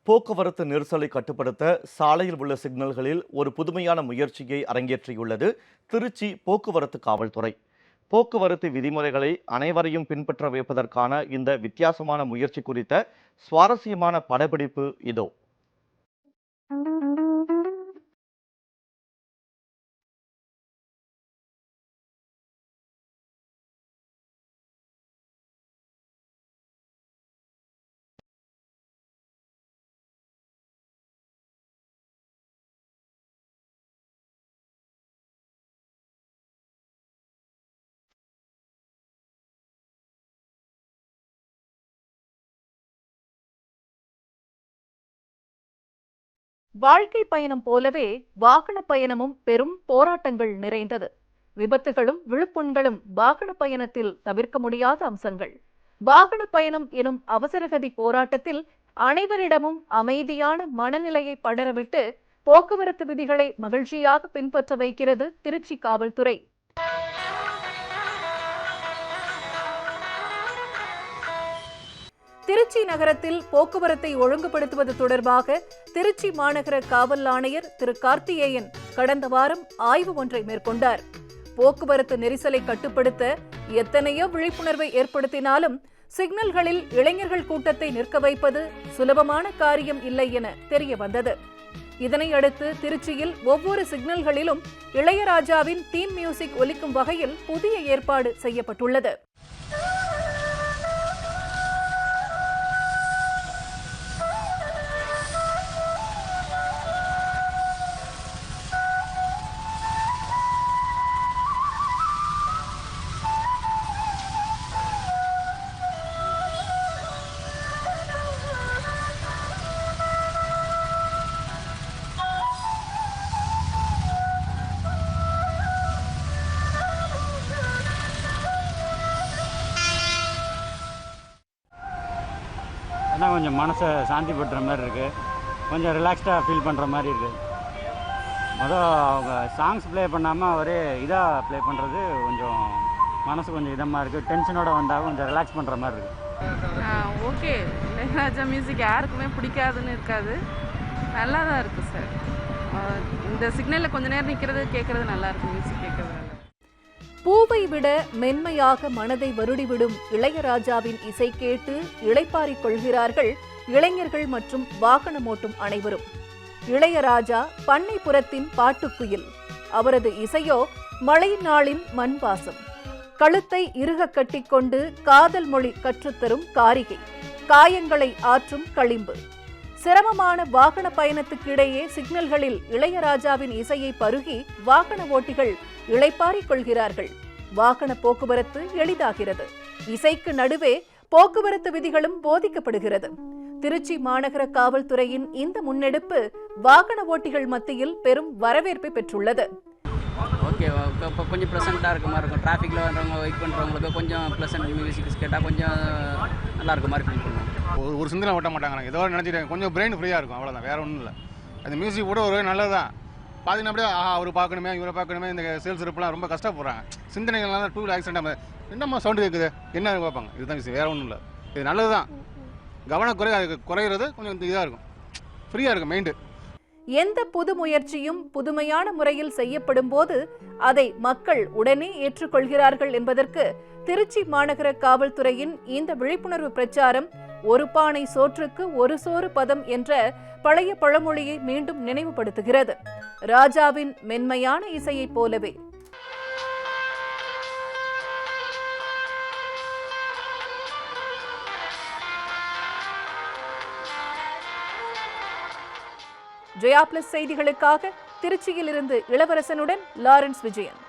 போக்குவரத்து நெரிசலை கட்டுப்படுத்த சாலையில் உள்ள சிக்னல்களில் ஒரு புதுமையான முயற்சியை அரங்கேற்றியுள்ளது திருச்சி போக்குவரத்து காவல்துறை. போக்குவரத்து விதிமுறைகளை அனைவரையும் பின்பற்ற வைப்பதற்கான இந்த வித்தியாசமான முயற்சி குறித்த சுவாரஸ்யமான படப்பிடிப்பு இதோ. வாழ்க்கை பயணம் போலவே வாகன பயணமும் பெரும் போராட்டங்கள் நிறைந்தது. விபத்துகளும் விழுப்புண்களும் வாகன பயணத்தில் தவிர்க்க முடியாத அம்சங்கள். வாகன பயணம் எனும் அவசரகதி போராட்டத்தில் அனைவரிடமும் அமைதியான மனநிலையை படரவிட்டு போக்குவரத்து விதிகளை மகிழ்ச்சியாக பின்பற்ற வைக்கிறது திருச்சி காவல்துறை. திருச்சி நகரத்தில் போக்குவரத்தை ஒழுங்குபடுத்துவது தொடர்பாக திருச்சி மாநகர காவல் ஆணையர் திரு கார்த்திகேயன் கடந்த வாரம் ஆய்வு ஒன்றை மேற்கொண்டார். போக்குவரத்து நெரிசலை கட்டுப்படுத்த எத்தனையோ விழிப்புணர்வை ஏற்படுத்தினாலும் சிக்னல்களில் இளைஞர்கள் கூட்டத்தை நிற்க வைப்பது சுலபமான காரியம் இல்லை என தெரிய வந்தது. இதனையடுத்து திருச்சியில் ஒவ்வொரு சிக்னல்களிலும் இளையராஜாவின் தீம் மியூசிக் ஒலிக்கும் வகையில் புதிய ஏற்பாடு செய்யப்பட்டுள்ளது. ஆனால் கொஞ்சம் மனசை சாந்தி படுற மாதிரி இருக்குது, கொஞ்சம் ரிலாக்ஸ்டாக ஃபீல் பண்ணுற மாதிரி இருக்குது. அவங்க சாங்ஸ் ப்ளே பண்ணாமல் ஒரே இதாக ப்ளே பண்ணுறது கொஞ்சம் மனசு கொஞ்சம் இதமாக இருக்குது. டென்ஷனோட வந்தால் கொஞ்சம் ரிலாக்ஸ் பண்ணுற மாதிரி இருக்குது. ஓகே, இளையராஜா மியூசிக் யாருக்குமே பிடிக்காதுன்னு இருக்காது, நல்லா தான் இருக்குது சார். இந்த சிக்னலில் கொஞ்சம் நேரம் நிற்கிறது கேட்குறது நல்லாயிருக்கு, மியூசிக் கேட்குறது. பூவை விட மென்மையாக மனதை வருடிவிடும் இளையராஜாவின் இசை கேட்டு இளைப்பாறிக் கொள்கிறார்கள் இளைஞர்கள் மற்றும் வாகனம் ஓட்டும் அனைவரும். இளையராஜா பண்ணைப்புறத்தின் பாட்டுக்குயில், அவரது இசையோ மழை நாளின் மண் வாசம். கழுத்தை இறுக கட்டிக்கொண்டு காதல் மொழி கற்றுத்தரும் காரிகை, காயங்களை ஆற்றும் களிம்பு. சிரமமான வாகன பயணத்துக்கிடையே சிக்னல்களில் இளையராஜாவின் இசையை பருகி வாகன ஓட்டிகள் இளைப்பாறிக் கொள்கிறார்கள். வாகன போக்குவரத்து எளிதாகிறது. இசைக்கு நடுவே போக்குவரத்து விதிகளும் போதிக்கப்படுகிறது. திருச்சி மாநகர காவல்துறையின் இந்த முன்னெடுப்பு வாகன ஓட்டிகள் மத்தியில் பெரும் வரவேற்பை பெற்றுள்ளது. ஓகே, இப்போ கொஞ்சம் ப்ளசண்ட்டாக இருக்க மாதிரி இருக்கும். டிராஃபிக்கில் வர்றவங்க வெயிட் பண்ணுறவங்களுக்கு கொஞ்சம் ப்ளசண்ட் மியூசிக்ஸ் கேட்டால் கொஞ்சம் நல்லா இருக்க மாதிரி ஃபீல் பண்ணுவோம். ஒரு சிந்தனை ஓட்ட மாட்டாங்க, ஏதோ நினச்சிட்டு கொஞ்சம் பிரெயின் ஃப்ரீயாக இருக்கும், அவ்வளோதான், வேறு ஒன்றும் இல்லை. அந்த மியூசிக் கூட ஒரு நல்லது தான். பார்த்தீங்கன்னா அப்படியே அவர் பார்க்கணுமே இவரை பார்க்கணுமே, இந்த சேல்ஸ் இருப்பெல்லாம் ரொம்ப கஷ்டப்படுறாங்க. சிந்தனைகள்லாம் தான் டூ வீலர் ஆக்சிடென்ட் என்னம்மா சவுண்டு கேட்குது என்ன பார்ப்பாங்க. இதுதான் விஷயம், வேறு ஒன்றும் இல்லை. இது நல்லது தான். கவனம் குறையிறது கொஞ்சம் இதாக இருக்கும், ஃப்ரீயாக இருக்கும் மைண்டு. எந்த புது முயற்சியும் புதுமையான முறையில் செய்யப்படும் போது அதை மக்கள் உடனே ஏற்றுக்கொள்கிறார்கள் என்பதற்கு திருச்சி மாநகர காவல்துறையின் இந்த விழிப்புணர்வு பிரச்சாரம் ஒரு பானை சோற்றுக்கு ஒரு சோறு பதம் என்ற பழைய பழமொழியை மீண்டும் நினைவுபடுத்துகிறது. ராஜாவின் மென்மையான இசையைப் போலவே ஜெயா பிளஸ் செய்திகளுக்காக திருச்சியிலிருந்து இளவரசனுடன் லாரன்ஸ் விஜயன்.